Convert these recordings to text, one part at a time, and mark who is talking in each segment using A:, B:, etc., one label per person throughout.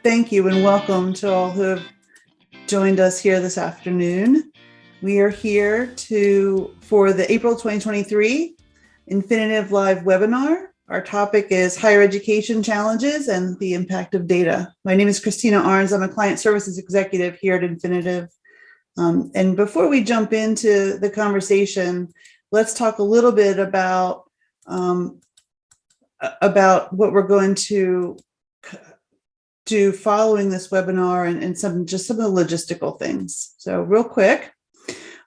A: Thank you and welcome to all who have joined us here this afternoon. We are here for the April 2023 Infinitive Live webinar. Our topic is higher education challenges and the impact of data. My name is Christina Arns. I'm a client services executive here at Infinitive. And before we jump into the conversation, let's talk a little bit about what we're going to do following this webinar and some of the logistical things. So real quick,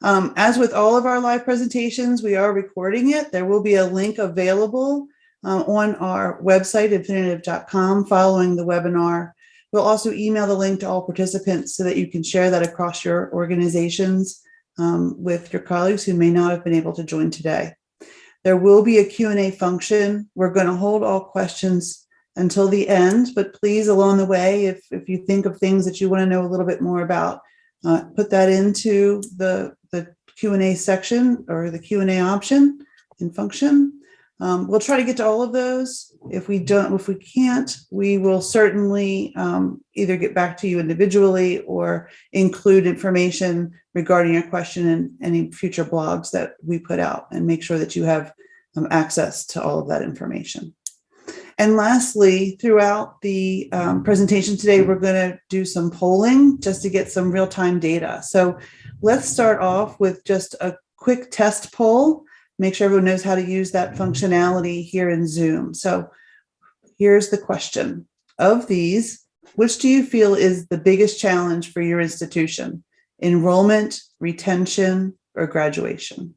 A: as with all of our live presentations, we are recording it. There will be a link available on our website, infinitive.com, following the webinar. We'll also email the link to all participants so that you can share that across your organizations with your colleagues who may not have been able to join today. There will be a Q&A function. We're going to hold all questions until the end, but please, along the way, if you think of things that you want to know a little bit more about, put that into the Q&A section or the Q&A option and function. We'll try to get to all of those. If we can't, we will certainly either get back to you individually or include information regarding your question in any future blogs that we put out, and make sure that you have access to all of that information. And lastly, throughout the presentation today, we're going to do some polling just to get some real-time data. So let's start off with just a quick test poll. Make sure everyone knows how to use that functionality here in Zoom. So here's the question. Of these, which do you feel is the biggest challenge for your institution? Enrollment, retention, or graduation?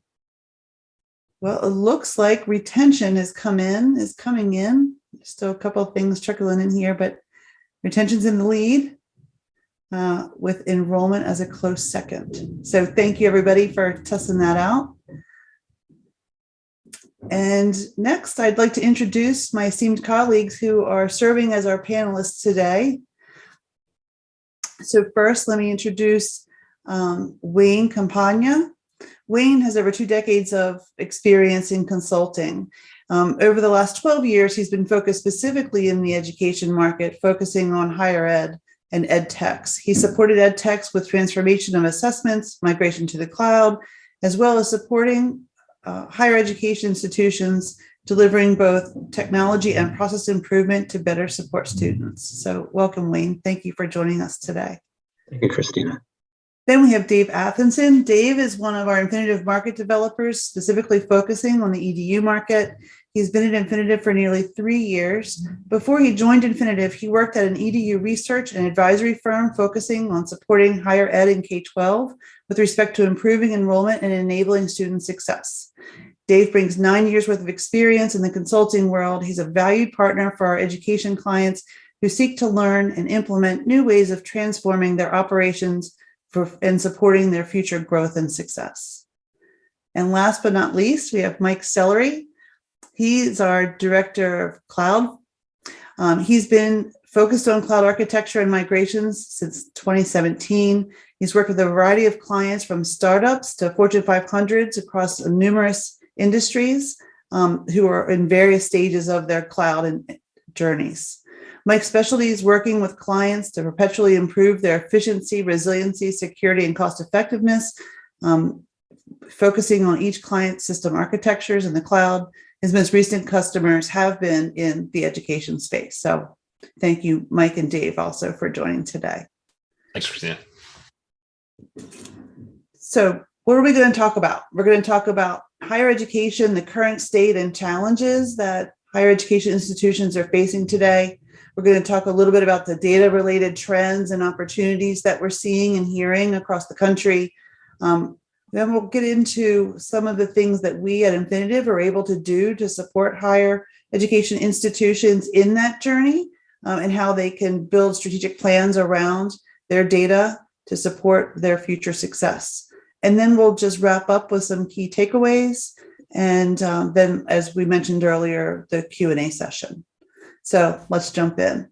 A: Well, it looks like retention is coming in. Still a couple of things trickling in here, but retention's in the lead with enrollment as a close second. So thank you, everybody, for testing that out. And next, I'd like to introduce my esteemed colleagues who are serving as our panelists today. So first, let me introduce Wayne Campagna. Wayne has over 2 decades of experience in consulting. Over the last 12 years, he's been focused specifically in the education market, focusing on higher ed and ed techs. He supported ed techs with transformation of assessments, migration to the cloud, as well as supporting higher education institutions, delivering both technology and process improvement to better support students. So welcome, Wayne. Thank you for joining us today.
B: Thank you, Christina.
A: Then we have Dave Athenson. Dave is one of our Infinitive market developers, specifically focusing on the EDU market. He's been at Infinitive for nearly 3 years. Before he joined Infinitive, he worked at an EDU research and advisory firm focusing on supporting higher ed in K-12 with respect to improving enrollment and enabling student success. Dave brings 9 years worth of experience in the consulting world. He's a valued partner for our education clients who seek to learn and implement new ways of transforming their operations and supporting their future growth and success. And last but not least, we have Mike Sellery. He's our director of cloud. He's been focused on cloud architecture and migrations since 2017. He's worked with a variety of clients from startups to Fortune 500s across numerous industries who are in various stages of their cloud and journeys. Mike's specialty is working with clients to perpetually improve their efficiency, resiliency, security, and cost effectiveness, focusing on each client's system architectures in the cloud. His most recent customers have been in the education space. So thank you, Mike and Dave, also for joining today.
C: Thanks, Christina.
A: So what are we going to talk about? We're going to talk about higher education, the current state and challenges that higher education institutions are facing today. We're going to talk a little bit about the data-related trends and opportunities that we're seeing and hearing across the country. Then we'll get into some of the things that we at Infinitive are able to do to support higher education institutions in that journey, and how they can build strategic plans around their data to support their future success. And then we'll just wrap up with some key takeaways. And then, as we mentioned earlier, the Q&A session. So let's jump in.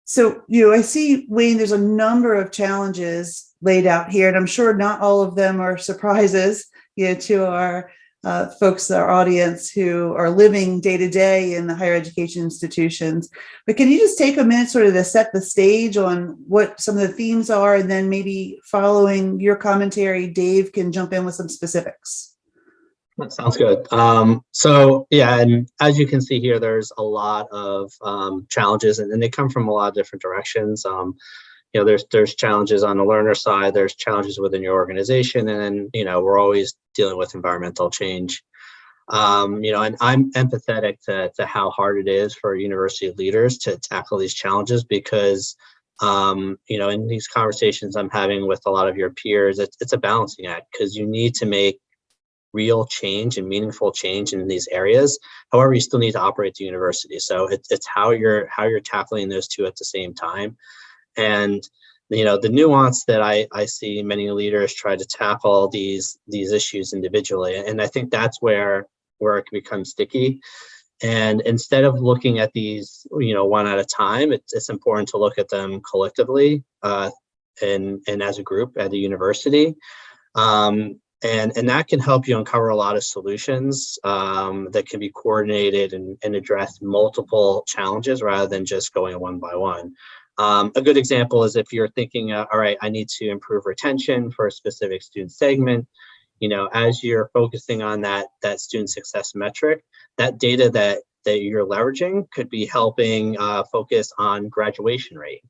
A: So, I see, Wayne, there's a number of challenges laid out here, and I'm sure not all of them are surprises, to our folks, our audience who are living day to day in the higher education institutions. But can you just take a minute sort of to set the stage on what some of the themes are, and then maybe following your commentary, Dave can jump in with some specifics.
B: That sounds good. So yeah, and as you can see here, there's a lot of challenges, and they come from a lot of different directions. There's challenges on the learner side, there's challenges within your organization, and then, we're always dealing with environmental change. And I'm empathetic to how hard it is for university leaders to tackle these challenges, because, in these conversations I'm having with a lot of your peers, it's a balancing act, because you need to make real change and meaningful change in these areas. However, you still need to operate the university. So it's how you're tackling those two at the same time. And the nuance that I see many leaders try to tackle these issues individually, and I think that's where it can become sticky. And instead of looking at these one at a time, it's important to look at them collectively and as a group at the university. And that can help you uncover a lot of solutions that can be coordinated and address multiple challenges rather than just going one by one. A good example is if you're thinking, all right, I need to improve retention for a specific student segment. As you're focusing on that student success metric, that data that you're leveraging could be helping focus on graduation rate.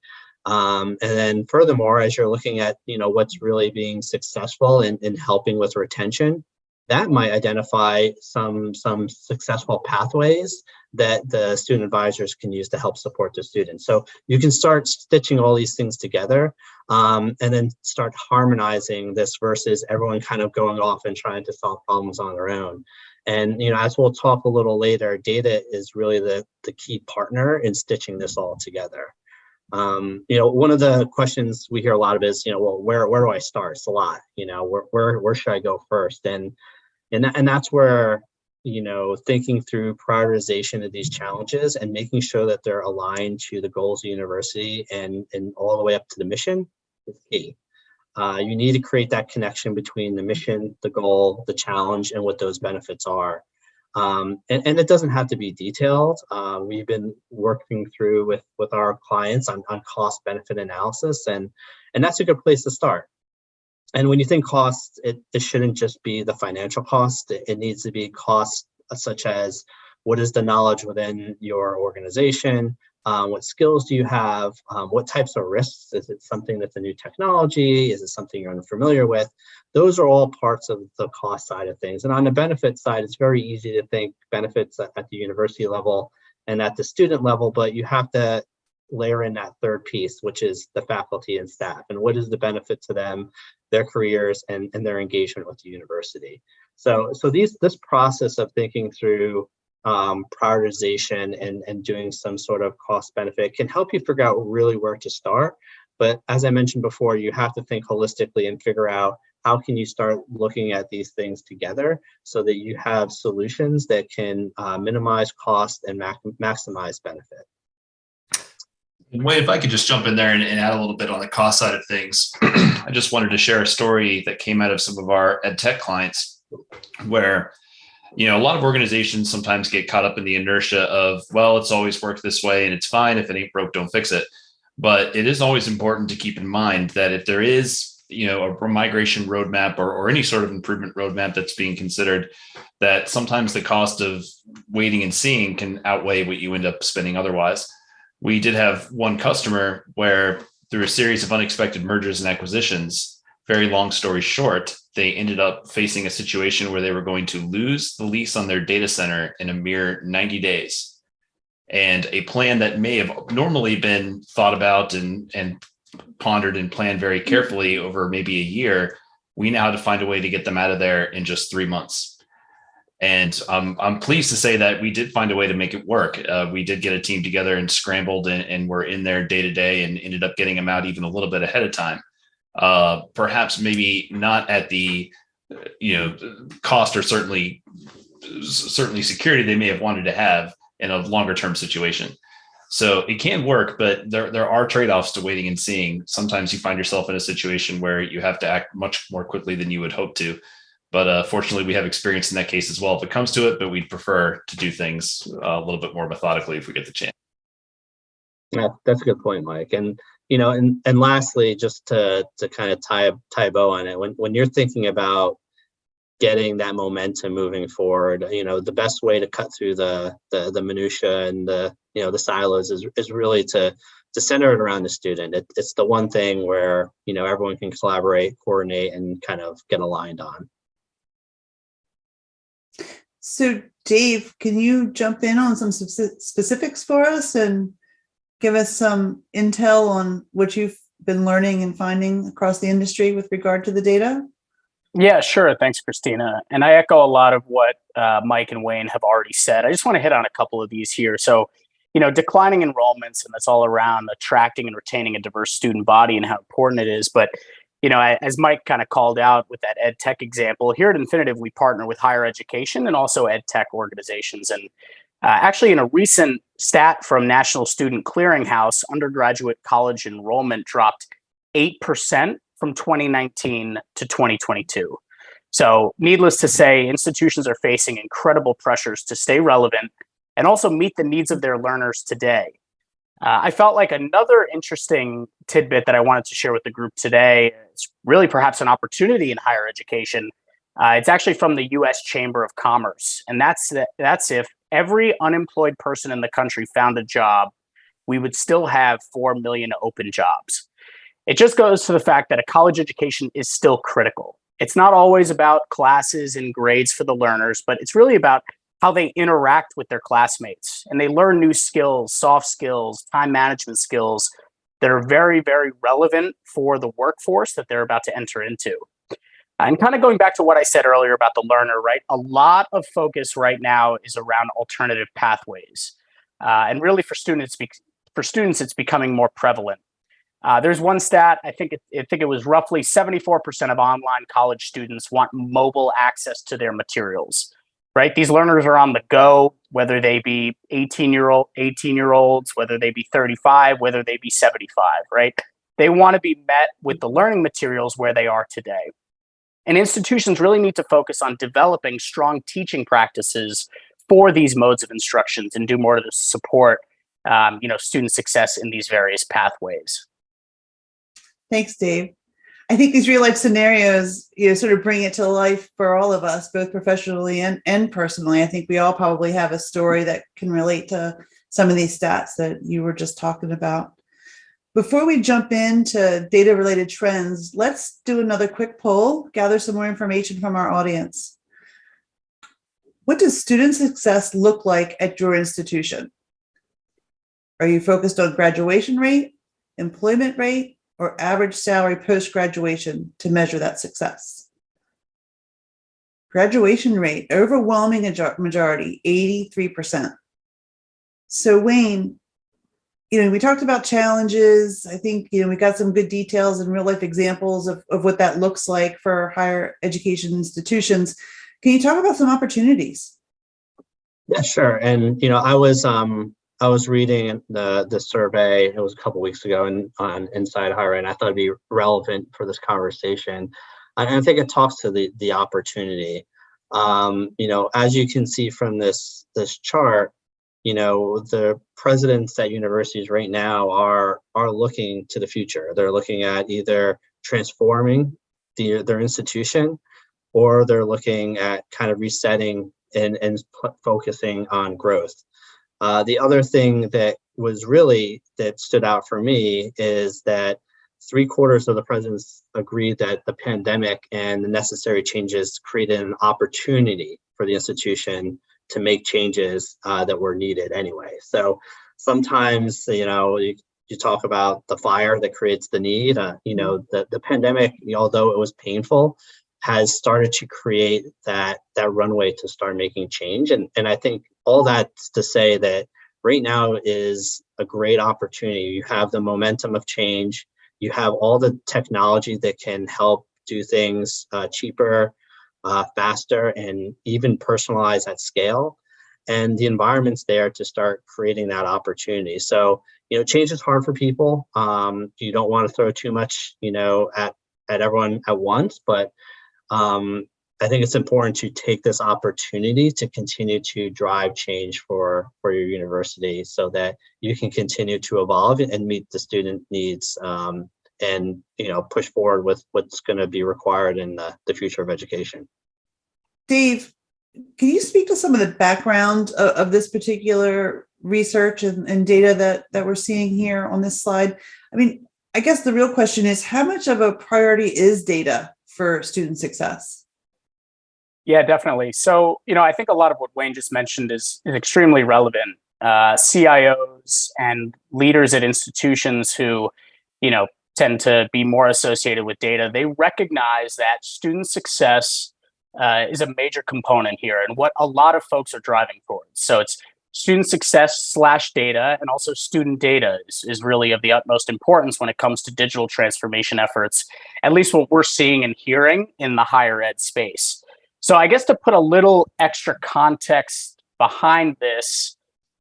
B: And then furthermore, as you're looking at, what's really being successful in helping with retention, that might identify some successful pathways that the student advisors can use to help support the students. So you can start stitching all these things together and then start harmonizing this versus everyone kind of going off and trying to solve problems on their own. And, as we'll talk a little later, data is really the key partner in stitching this all together. One of the questions we hear a lot of is, well, where do I start? It's a lot, where should I go first? And that's where, thinking through prioritization of these challenges and making sure that they're aligned to the goals of the university and all the way up to the mission is key. You need to create that connection between the mission, the goal, the challenge, and what those benefits are. And it doesn't have to be detailed. We've been working through with our clients on cost benefit analysis, and that's a good place to start. And when you think cost, it shouldn't just be the financial cost. It needs to be costs such as, what is the knowledge within your organization? What skills do you have? What types of risks? Is it something that's a new technology? Is it something you're unfamiliar with? Those are all parts of the cost side of things. And on the benefit side, it's very easy to think benefits at the university level and at the student level, but you have to layer in that third piece, which is the faculty and staff, and what is the benefit to them, their careers, and their engagement with the university. So this process of thinking through prioritization and doing some sort of cost benefit can help you figure out really where to start. But as I mentioned before, you have to think holistically and figure out how can you start looking at these things together so that you have solutions that can minimize cost and maximize benefit.
C: And Wade, if I could just jump in there and add a little bit on the cost side of things, I just wanted to share a story that came out of some of our ed tech clients where, a lot of organizations sometimes get caught up in the inertia of, well, it's always worked this way and it's fine. If it ain't broke, don't fix it. But it is always important to keep in mind that if there is, a migration roadmap or any sort of improvement roadmap that's being considered, that sometimes the cost of waiting and seeing can outweigh what you end up spending otherwise. We did have one customer where, through a series of unexpected mergers and acquisitions, very long story short, they ended up facing a situation where they were going to lose the lease on their data center in a mere 90 days. And a plan that may have normally been thought about and pondered and planned very carefully over maybe a year, we now had to find a way to get them out of there in just 3 months. And I'm pleased to say that we did find a way to make it work. We did get a team together and scrambled and were in there day to day and ended up getting them out even a little bit ahead of time. Perhaps maybe not at the cost or certainly security they may have wanted to have in a longer term situation. So it can work, but there are trade-offs to waiting and seeing. Sometimes you find yourself in a situation where you have to act much more quickly than you would hope to. But fortunately, we have experience in that case as well if it comes to it, but we'd prefer to do things a little bit more methodically if we get the chance.
B: Yeah, that's a good point, Mike. And and lastly, just to kind of tie a bow on it, when you're thinking about getting that momentum moving forward, the best way to cut through the minutia and the silos is really to center it around the student. It's the one thing where everyone can collaborate, coordinate, and kind of get aligned on.
A: So Dave, can you jump in on some specifics for us and give us some intel on what you've been learning and finding across the industry with regard to the data?
D: Yeah, sure. Thanks, Christina. And I echo a lot of what Mike and Wayne have already said. I just want to hit on a couple of these here. So, declining enrollments, and that's all around attracting and retaining a diverse student body and how important it is. But, as Mike kind of called out with that ed tech example, here at Infinitive, we partner with higher education and also ed tech organizations. And actually, in a recent stat from National Student Clearinghouse, undergraduate college enrollment dropped 8% from 2019 to 2022. So needless to say, institutions are facing incredible pressures to stay relevant and also meet the needs of their learners today. I felt like another interesting tidbit that I wanted to share with the group today is really perhaps an opportunity in higher education. It's actually from the U.S. Chamber of Commerce, and that's if every unemployed person in the country found a job, we would still have 4 million open jobs. It just goes to the fact that a college education is still critical. It's not always about classes and grades for the learners, but it's really about how they interact with their classmates, and they learn new skills, soft skills, time management skills that are very, very relevant for the workforce that they're about to enter into. And kind of going back to what I said earlier about the learner, right? A lot of focus right now is around alternative pathways, and really for students, it's becoming more prevalent. There's one stat, I think it was roughly 74% of online college students want mobile access to their materials, right? These learners are on the go, whether they be 18-year-olds, whether they be 35, whether they be 75, right? They want to be met with the learning materials where they are today. And institutions really need to focus on developing strong teaching practices for these modes of instructions and do more to support student success in these various pathways.
A: Thanks, Dave. I think these real life scenarios, sort of bring it to life for all of us, both professionally and personally. I think we all probably have a story that can relate to some of these stats that you were just talking about. Before we jump into data-related trends, let's do another quick poll, gather some more information from our audience. What does student success look like at your institution? Are you focused on graduation rate, employment rate, or average salary post-graduation to measure that success? Graduation rate, overwhelming majority, 83%. So Wayne, we talked about challenges. I think, we got some good details and real life examples of what that looks like for higher education institutions. Can you talk about some opportunities?
B: Yeah, sure. And, I was reading the survey, it was a couple weeks ago on Inside Higher Ed, and I thought it'd be relevant for this conversation. And I think it talks to the opportunity. As you can see from this chart, the presidents at universities right now are looking to the future. They're looking at either transforming their institution, or they're looking at kind of resetting and focusing on growth. The other thing that stood out for me is that 3/4 of the presidents agreed that the pandemic and the necessary changes created an opportunity for the institution to make changes that were needed anyway. So sometimes, you talk about the fire that creates the need. The pandemic, although it was painful, has started to create that runway to start making change. And I think all that's to say that right now is a great opportunity. You have the momentum of change. You have all the technology that can help do things cheaper, faster, and even personalized at scale. And the environment's there to start creating that opportunity. So, change is hard for people. You don't want to throw too much, at everyone at once, but I think it's important to take this opportunity to continue to drive change for your university so that you can continue to evolve and meet the student needs, and push forward with what's going to be required in the future of education. Dave,
A: can you speak to some of the background of this particular research and data that we're seeing here on this slide? I mean, I guess the real question is, how much of a priority is data for student success?
D: Yeah, definitely. So, I think a lot of what Wayne just mentioned is extremely relevant. CIOs and leaders at institutions who, tend to be more associated with data, they recognize that student success is a major component here and what a lot of folks are driving towards. So it's student success / data, and also student data is really of the utmost importance when it comes to digital transformation efforts, at least what we're seeing and hearing in the higher ed space. So I guess to put a little extra context behind this,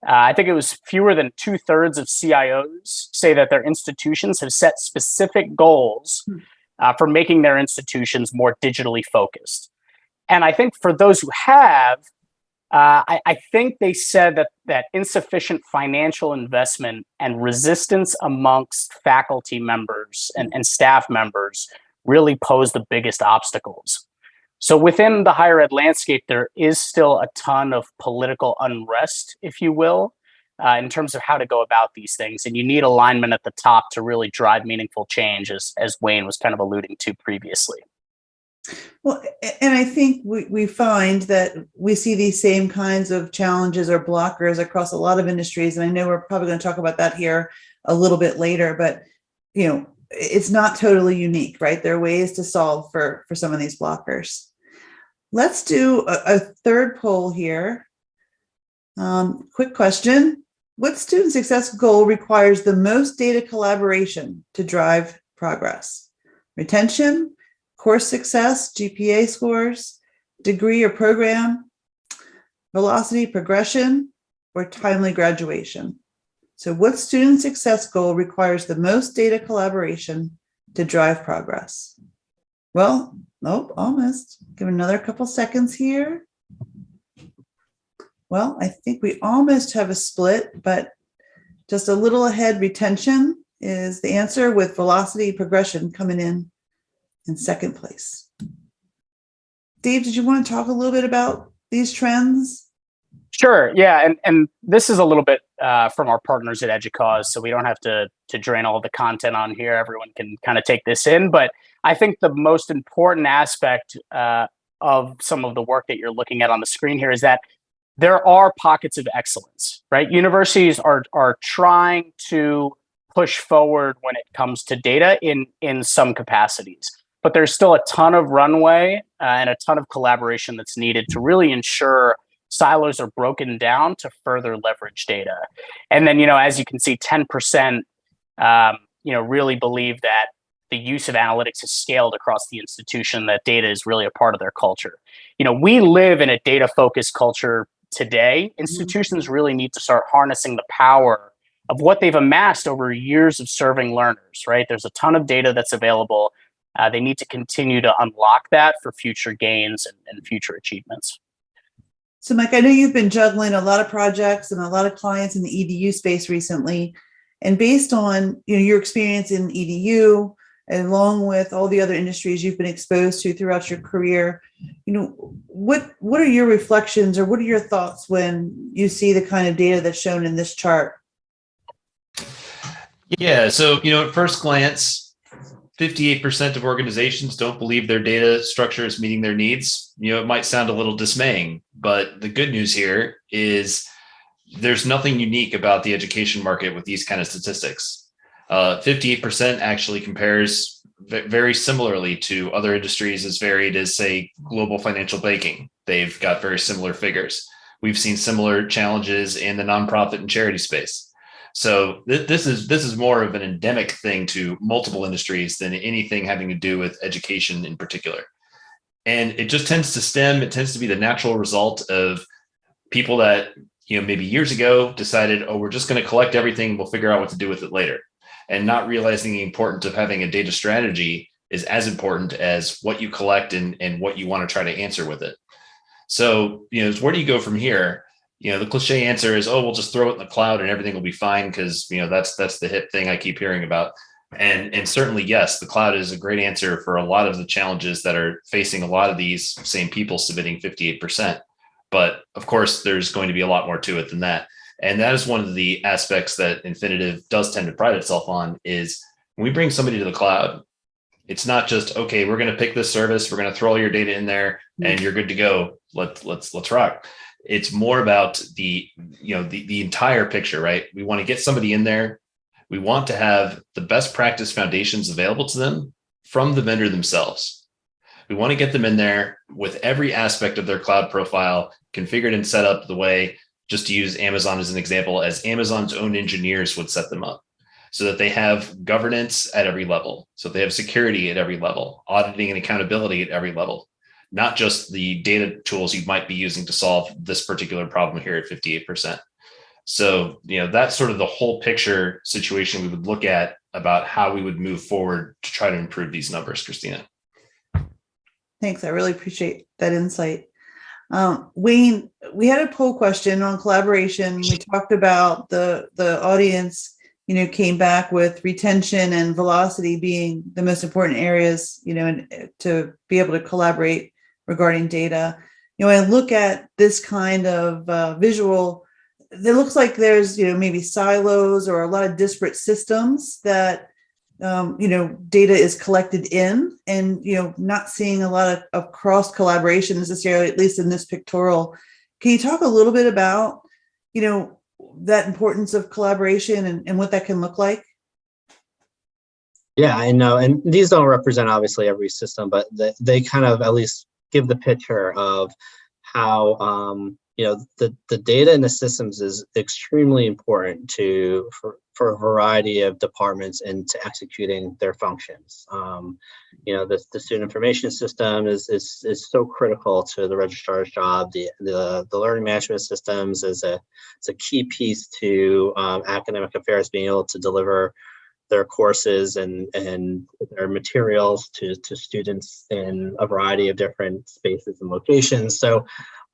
D: I think it was fewer than 2/3 of CIOs say that their institutions have set specific goals for making their institutions more digitally focused. And I think for those who have, I think they said that insufficient financial investment and resistance amongst faculty members and staff members really pose the biggest obstacles. So within the higher ed landscape, there is still a ton of political unrest, if you will, in terms of how to go about these things. And you need alignment at the top to really drive meaningful change, as Wayne was kind of alluding to previously.
A: Well, and I think we find that we see these same kinds of challenges or blockers across a lot of industries. And I know we're probably going to talk about that here a little bit later, but, it's not totally unique, right? There are ways to solve for some of these blockers. Let's do a third poll here. Quick question. What student success goal requires the most data collaboration to drive progress? Retention, course success, GPA scores, degree or program, velocity, progression, or timely graduation? So what student success goal requires the most data collaboration to drive progress? Well, nope, almost. Give another couple seconds here. Well, I think we almost have a split, but just a little ahead. Retention is the answer, with velocity, progression coming in second place. Dave, did you want to talk a little bit about these trends?
D: Sure. Yeah. And this is a little bit from our partners at EDUCAUSE, so we don't have to drain all the content on here. Everyone can kind of take this in. But I think the most important aspect of some of the work that you're looking at on the screen here is that there are pockets of excellence, right? Universities are trying to push forward when it comes to data in some capacities. But there's still a ton of runway and a ton of collaboration that's needed to really ensure silos are broken down to further leverage data. And then, as you can see, 10%, really believe that the use of analytics has scaled across the institution, that data is really a part of their culture. We live in a data-focused culture today. Institutions really need to start harnessing the power of what they've amassed over years of serving learners, right? There's a ton of data that's available. They need to continue to unlock that for future gains and future achievements.
A: So, Mike, I know you've been juggling a lot of projects and a lot of clients in the EDU space recently. And based on your experience in EDU, and along with all the other industries you've been exposed to throughout your career, what are your reflections, or what are your thoughts when you see the kind of data that's shown in this chart?
C: Yeah, so at first glance, 58% of organizations don't believe their data structure is meeting their needs. It might sound a little dismaying, but the good news here is there's nothing unique about the education market with these kind of statistics. 58% actually compares very similarly to other industries as varied as, say, global financial banking. They've got very similar figures. We've seen similar challenges in the nonprofit and charity space. So this is more of an endemic thing to multiple industries than anything having to do with education in particular. And it just tends to be the natural result of people that, maybe years ago decided, we're just going to collect everything, we'll figure out what to do with it later. And not realizing the importance of having a data strategy is as important as what you collect and what you want to try to answer with it. So, where do you go from here? The cliche answer is, oh, we'll just throw it in the cloud and everything will be fine because, that's the hip thing I keep hearing about. And certainly, yes, the cloud is a great answer for a lot of the challenges that are facing a lot of these same people submitting 58%. But of course, there's going to be a lot more to it than that. And that is one of the aspects that Infinitive does tend to pride itself on is when we bring somebody to the cloud, it's not just, okay, we're going to pick this service, we're going to throw all your data in there and you're good to go. Let's rock. It's more about the entire picture, right? We want to get somebody in there. We want to have the best practice foundations available to them from the vendor themselves. We want to get them in there with every aspect of their cloud profile configured and set up the way, just to use Amazon as an example, as Amazon's own engineers would set them up, so that they have governance at every level, so they have security at every level, auditing and accountability at every level, not just the data tools you might be using to solve this particular problem here at 58%. So, that's sort of the whole picture situation we would look at about how we would move forward to try to improve these numbers, Christina.
A: Thanks. I really appreciate that insight. Wayne, we had a poll question on collaboration. We talked about the audience, came back with retention and velocity being the most important areas, and to be able to collaborate regarding data. I look at this kind of visual, it looks like there's, maybe silos or a lot of disparate systems that, data is collected in, and, not seeing a lot of cross collaboration necessarily, at least in this pictorial. Can you talk a little bit about, that importance of collaboration and what that can look like?
B: Yeah, I know. And these don't represent obviously every system, but they kind of at least give the picture of how, the data in the systems is extremely important for a variety of departments into executing their functions. The student information system is so critical to the registrar's job. The learning management systems is a key piece to academic affairs being able to deliver their courses and their materials to students in a variety of different spaces and locations. So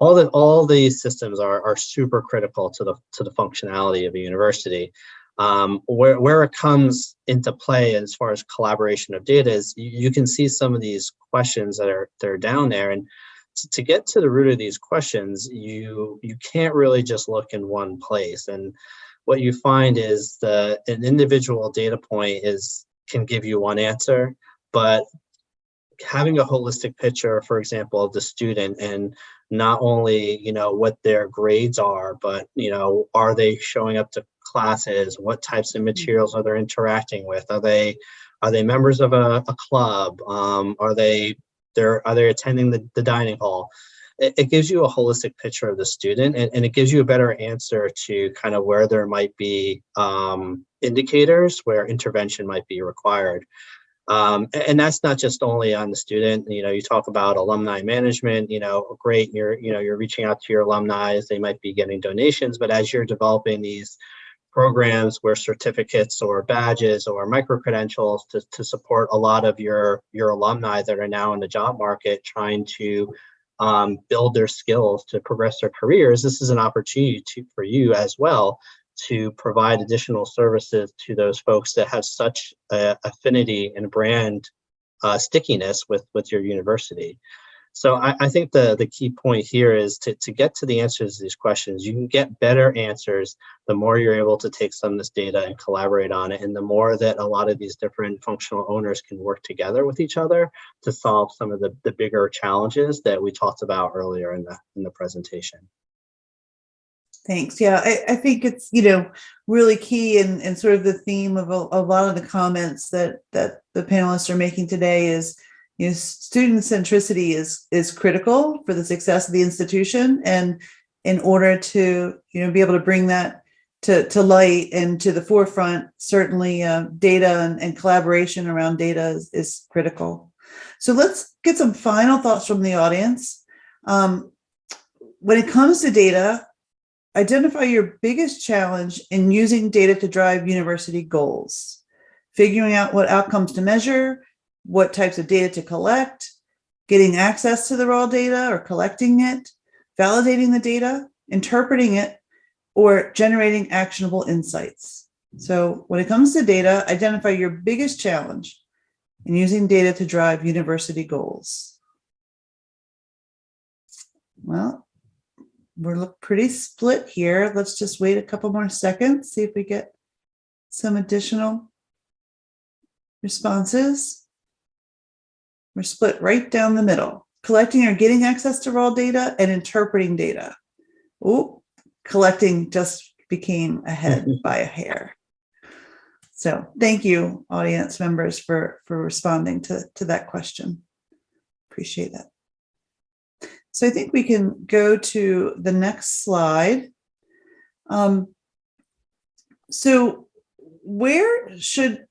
B: all these systems are super critical to the functionality of a university. Where it comes into play as far as collaboration of data is you can see some of these questions that are down there, and to get to the root of these questions, you can't really just look in one place. And what you find is an individual data point can give you one answer, but having a holistic picture, for example, of the student, and not only what their grades are, but are they showing up to classes? What types of materials are they interacting with? Are they members of a club? Are they attending the dining hall? It gives you a holistic picture of the student, and it gives you a better answer to kind of where there might be indicators where intervention might be required. And that's not just only on the student. You talk about alumni management, great, you're reaching out to your alumni as they might be getting donations, but as you're developing these programs where certificates or badges or micro-credentials to support a lot of your alumni that are now in the job market trying to build their skills to progress their careers, this is an opportunity for you as well to provide additional services to those folks that have such affinity and brand stickiness with your university. So I think the key point here is to get to the answers to these questions. You can get better answers the more you're able to take some of this data and collaborate on it, and the more that a lot of these different functional owners can work together with each other to solve some of the bigger challenges that we talked about earlier in the presentation.
A: Thanks. Yeah, I think it's, really key and sort of the theme of a lot of the comments that the panelists are making today is, student centricity is critical for the success of the institution. And in order to, be able to bring that to light and to the forefront, certainly data and collaboration around data is critical. So let's get some final thoughts from the audience. When it comes to data, identify your biggest challenge in using data to drive university goals, figuring out what outcomes to measure, what types of data to collect, getting access to the raw data or collecting it, validating the data, interpreting it, or generating actionable insights. So when it comes to data, identify your biggest challenge in using data to drive university goals. Well, we're pretty split here. Let's just wait a couple more seconds, see if we get some additional responses. We're split right down the middle. Collecting or getting access to raw data and interpreting data. Oh, collecting just became ahead by a hair. So thank you, audience members, for responding to that question. Appreciate that. So I think we can go to the next slide. So where should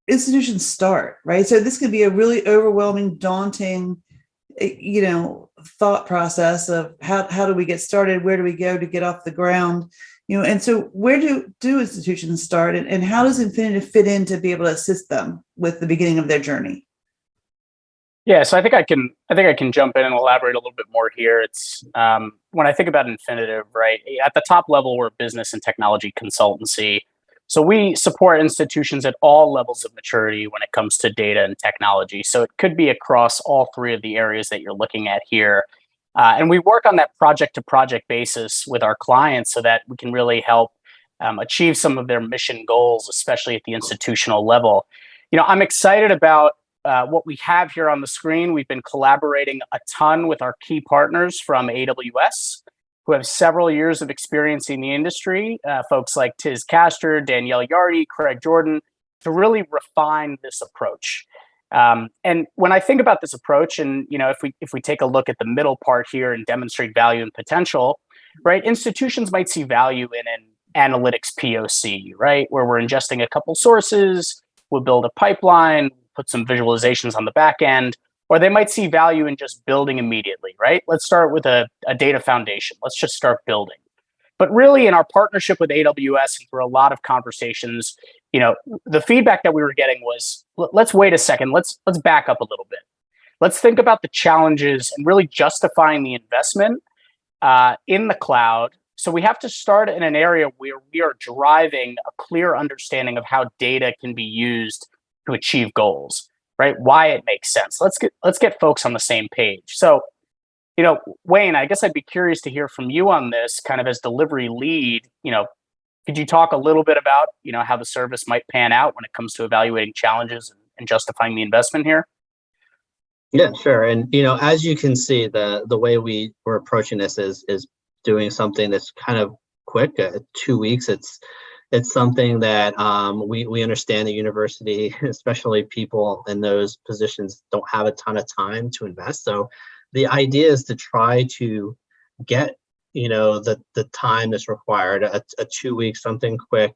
A: institutions start, right? So this could be a really overwhelming, daunting, thought process of how do we get started? Where do we go to get off the ground? And so where do institutions start, and how does Infinitive fit in to be able to assist them with the beginning of their journey?
D: Yeah, so I think I can jump in and elaborate a little bit more here. It's when I think about Infinitive, right? At the top level, we're a business and technology consultancy. So we support institutions at all levels of maturity when it comes to data and technology. So it could be across all three of the areas that you're looking at here. And we work on that project to project basis with our clients so that we can really help achieve some of their mission goals, especially at the institutional level. I'm excited about what we have here on the screen. We've been collaborating a ton with our key partners from AWS, who have several years of experience in the industry, folks like Tiz Castor, Danielle Yardy, Craig Jordan, to really refine this approach. And when I think about this approach, and if we take a look at the middle part here and demonstrate value and potential, right? Institutions might see value in an analytics POC, right? Where we're ingesting a couple sources, we'll build a pipeline, put some visualizations on the back end, or they might see value in just building immediately, right? Let's start with a data foundation. Let's just start building. But really, in our partnership with AWS and through a lot of conversations, the feedback that we were getting was, let's wait a second. Let's back up a little bit. Let's think about the challenges and really justifying the investment in the cloud. So we have to start in an area where we are driving a clear understanding of how data can be used to achieve goals, right? Why it makes sense. Let's get folks on the same page. So, Wayne, I guess I'd be curious to hear from you on this, kind of as delivery lead. Could you talk a little bit about, how the service might pan out when it comes to evaluating challenges and justifying the investment here?
B: Yeah, sure. And as you can see, the way we're approaching this is doing something that's kind of quick. 2 weeks. It's something that we understand the university, especially people in those positions, don't have a ton of time to invest. So the idea is to try to get the time that's required, a 2 week, something quick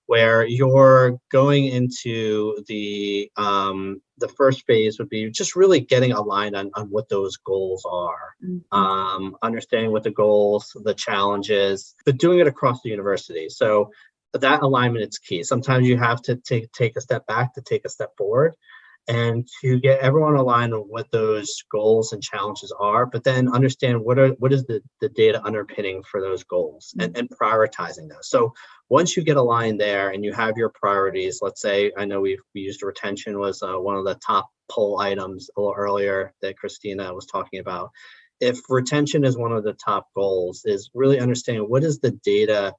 B: where you're going into the first phase would be just really getting aligned on what those goals are, understanding what the goals, the challenges, but doing it across the university. So that alignment is key. Sometimes you have to take a step back to take a step forward, and to get everyone aligned on what those goals and challenges are, but then understand what is the data underpinning for those goals, and prioritizing those. So once you get aligned there and you have your priorities, let's say, I know we used retention was one of the top poll items a little earlier that Christina was talking about. If retention is one of the top goals, is really understanding what is the data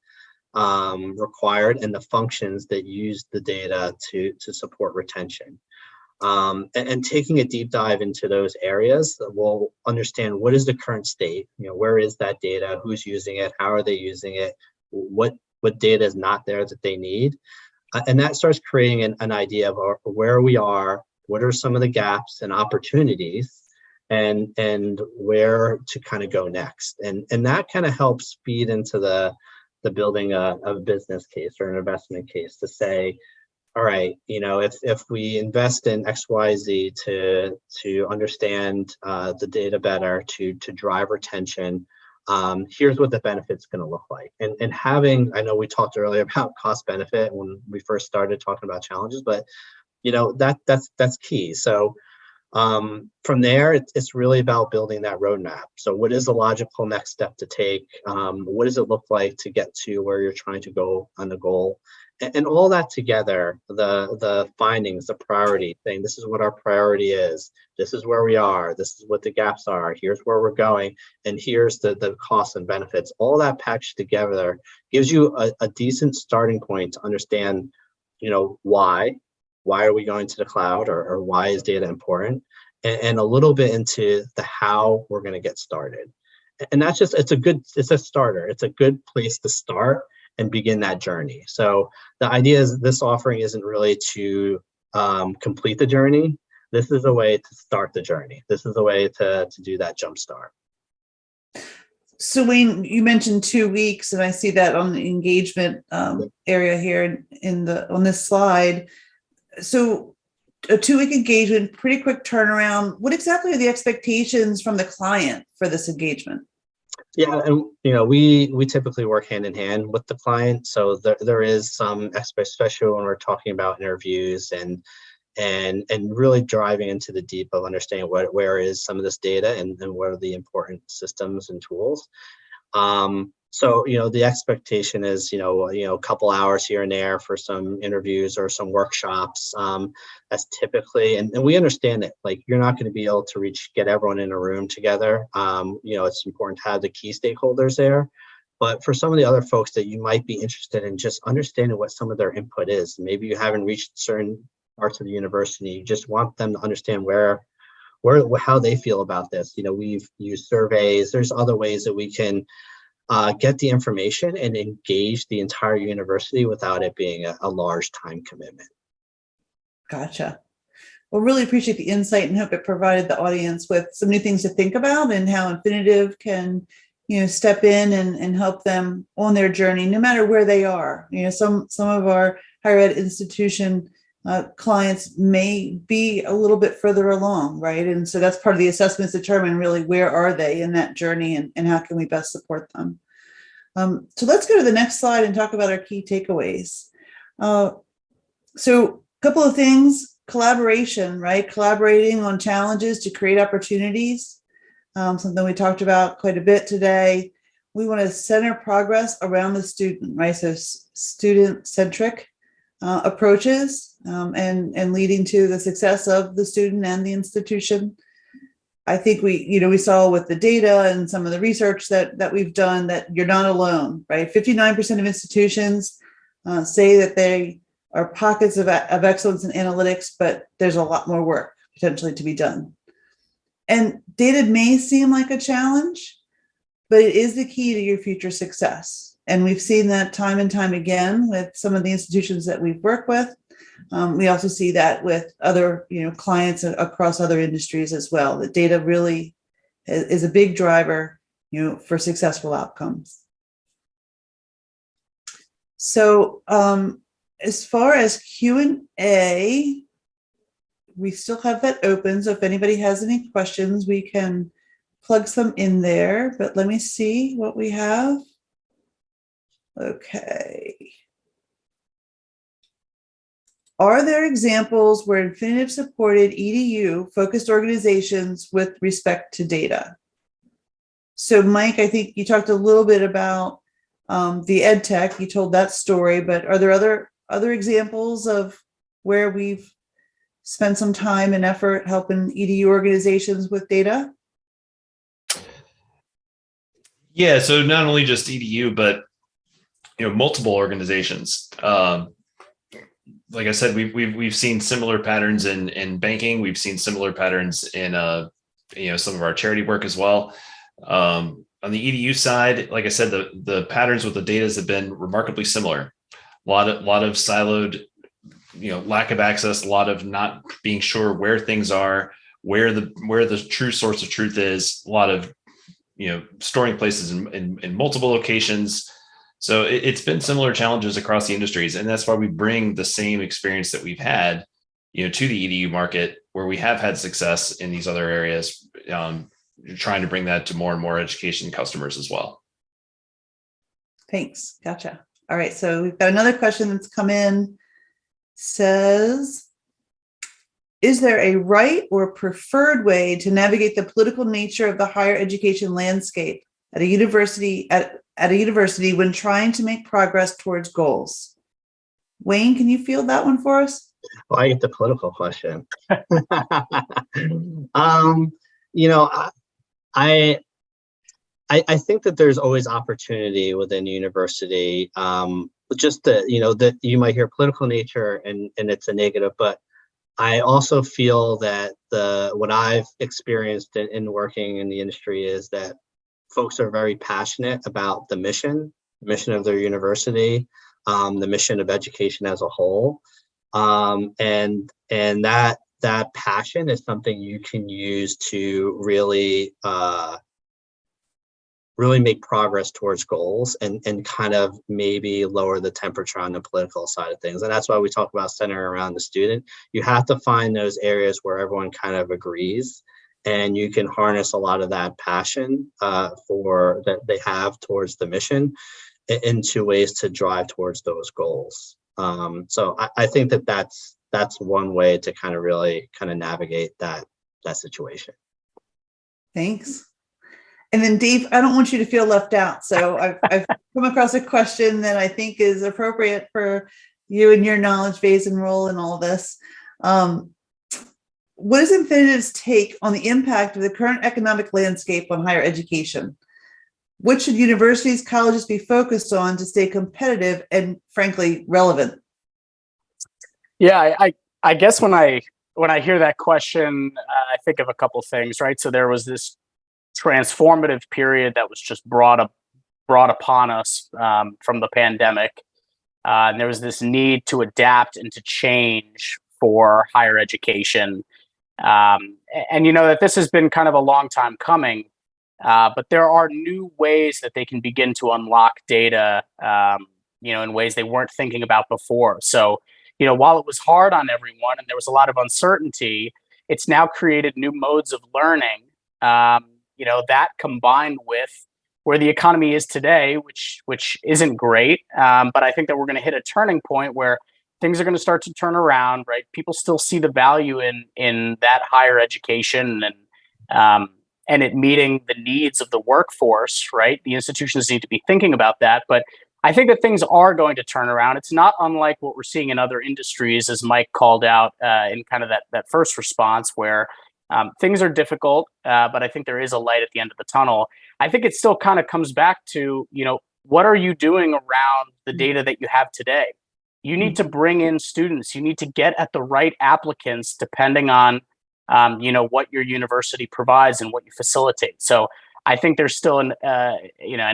B: required and the functions that use the data to support retention. And taking a deep dive into those areas, we'll understand what is the current state, where is that data, who's using it, how are they using it, what data is not there that they need. And that starts creating an idea of where we are, what are some of the gaps and opportunities, and where to kind of go next. And that kind of helps feed into the building a business case or an investment case to say, all right, if we invest in XYZ to understand the data better, to drive retention, here's what the benefit's going to look like. And having, I know we talked earlier about cost benefit when we first started talking about challenges, but that's key. So from there, it's really about building that roadmap. So what is the logical next step to take? What does it look like to get to where you're trying to go on the goal? And all that together, the findings, the priority thing, this is what our priority is. This is where we are. This is what the gaps are. Here's where we're going. And here's the costs and benefits. All that packaged together gives you a decent starting point to understand, why are we going to the cloud, or why is data important, and a little bit into the how we're going to get started. And that's just, it's a starter. It's a good place to start and begin that journey. So the idea is this offering isn't really to complete the journey. This is a way to start the journey. This is a way to do that jump start.
A: So Wayne, you mentioned 2 weeks, and I see that on the engagement area here on this slide. So a 2-week engagement, pretty quick turnaround. What exactly are the expectations from the client for this engagement?
B: Yeah, and we typically work hand in hand with the client. So there is some, especially when we're talking about interviews and really driving into the deep of understanding where is some of this data and what are the important systems and tools. So, the expectation is, a couple hours here and there for some interviews or some workshops. That's typically, and we understand that, like, you're not going to be able to get everyone in a room together. It's important to have the key stakeholders there. But for some of the other folks that you might be interested in just understanding what some of their input is, maybe you haven't reached certain parts of the university, you just want them to understand how they feel about this. We've used surveys. There's other ways that we can get the information and engage the entire university without it being a large time commitment.
A: Gotcha. Well, really appreciate the insight and hope it provided the audience with some new things to think about and how Infinitive can, step in and help them on their journey, no matter where they are. Some of our higher ed institution clients may be a little bit further along, right? And so that's part of the assessments, determine really where are they in that journey and how can we best support them. So let's go to the next slide and talk about our key takeaways. So a couple of things: collaboration, right? Collaborating on challenges to create opportunities. Something we talked about quite a bit today. We want to center progress around the student, right? So student-centric approaches and leading to the success of the student and the institution. I think we saw with the data and some of the research that we've done that you're not alone, right? 59% of institutions say that they are pockets of excellence in analytics, but there's a lot more work potentially to be done. And data may seem like a challenge, but it is the key to your future success. And we've seen that time and time again with some of the institutions that we've worked with. We also see that with other, clients across other industries as well. That data really is a big driver, for successful outcomes. So as far as Q&A, we still have that open. So if anybody has any questions, we can plug some in there. But let me see what we have. Okay. Are there examples where Infinitive supported EDU-focused organizations with respect to data? So Mike, I think you talked a little bit about the ed tech. You told that story, but are there other examples of where we've spent some time and effort helping EDU organizations with data?
C: Yeah, so not only just EDU, but multiple organizations. Like I said, we've seen similar patterns in banking. We've seen similar patterns in some of our charity work as well. On the EDU side, like I said, the patterns with the data have been remarkably similar. A lot of siloed, lack of access, a lot of not being sure where things are, where the true source of truth is. A lot of storing places in multiple locations. So it's been similar challenges across the industries, and that's why we bring the same experience that we've had, to the EDU market, where we have had success in these other areas, trying to bring that to more and more education customers as well.
A: Thanks. Gotcha. All right. So we've got another question that's come in. Says, is there a right or preferred way to navigate the political nature of the higher education landscape at a university when trying to make progress towards goals? Wayne, can you field that one for us?
B: Well, I get the political question. You know, I think that there's always opportunity within the university. Just that, you know, that you might hear political nature and it's a negative, but I also feel that what I've experienced in working in the industry is that folks are very passionate about the mission of their university, the mission of education as a whole. And that passion is something you can use to really make progress towards goals and kind of maybe lower the temperature on the political side of things. And that's why we talk about centering around the student. You have to find those areas where everyone kind of agrees, and you can harness a lot of that passion that they have towards the mission into ways to drive towards those goals. So I think that's one way to kind of really kind of navigate that situation.
A: Thanks. And then Dave, I don't want you to feel left out. So I've come across a question that I think is appropriate for you and your knowledge base and role in all this. What is Infinitive's take on the impact of the current economic landscape on higher education? What should universities, colleges be focused on to stay competitive and, frankly, relevant?
D: Yeah, I guess when I hear that question, I think of a couple things, right? So there was this transformative period that was just brought upon us from the pandemic. And there was this need to adapt and to change for higher education. And you know that this has been kind of a long time coming, but there are new ways that they can begin to unlock data, you know, in ways they weren't thinking about before. So, you know, while it was hard on everyone and there was a lot of uncertainty, it's now created new modes of learning. You know, that combined with where the economy is today, which isn't great, but I think that we're going to hit a turning point where things are going to start to turn around, right? People still see the value in that higher education and it meeting the needs of the workforce, right? The institutions need to be thinking about that, but I think that things are going to turn around. It's not unlike what we're seeing in other industries, as Mike called out in kind of that first response, where things are difficult, but I think there is a light at the end of the tunnel. I think it still kind of comes back to, you know, what are you doing around the data that you have today? You need to bring in students. You need to get at the right applicants depending on, you know, what your university provides and what you facilitate. So I think there's still an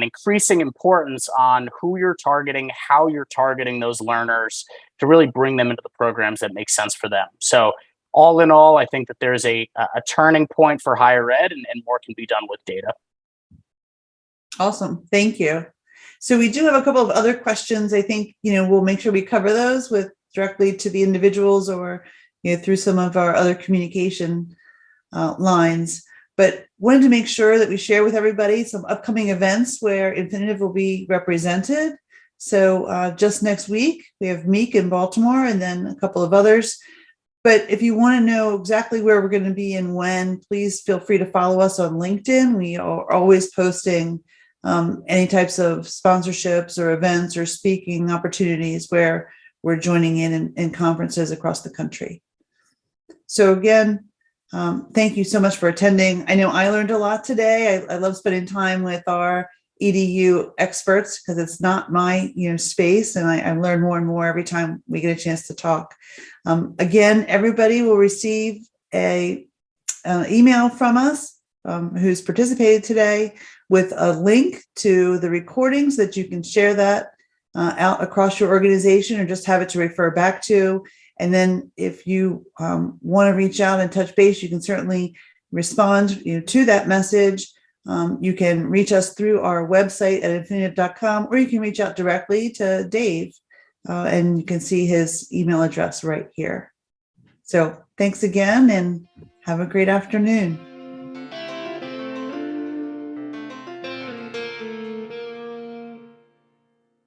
D: increasing importance on who you're targeting, how you're targeting those learners to really bring them into the programs that make sense for them. So all in all, I think that there's a turning point for higher ed and more can be done with data.
A: Awesome. Thank you. So we do have a couple of other questions. I think, you know, we'll make sure we cover those with directly to the individuals or, you know, through some of our other communication lines. But wanted to make sure that we share with everybody some upcoming events where Infinitive will be represented. So just next week, we have Meek in Baltimore and then a couple of others. But if you want to know exactly where we're going to be and when, please feel free to follow us on LinkedIn. We are always posting any types of sponsorships or events or speaking opportunities where we're joining in conferences across the country. So again, thank you so much for attending. I know I learned a lot today. I love spending time with our EDU experts because it's not my space, and I learn more and more every time we get a chance to talk. Again, everybody will receive an email from us who's participated today with a link to the recordings that you can share that out across your organization or just have it to refer back to. And then if you want to reach out and touch base, you can certainly respond to that message. You can reach us through our website at infinitive.com, or you can reach out directly to Dave and you can see his email address right here. So thanks again and have a great afternoon.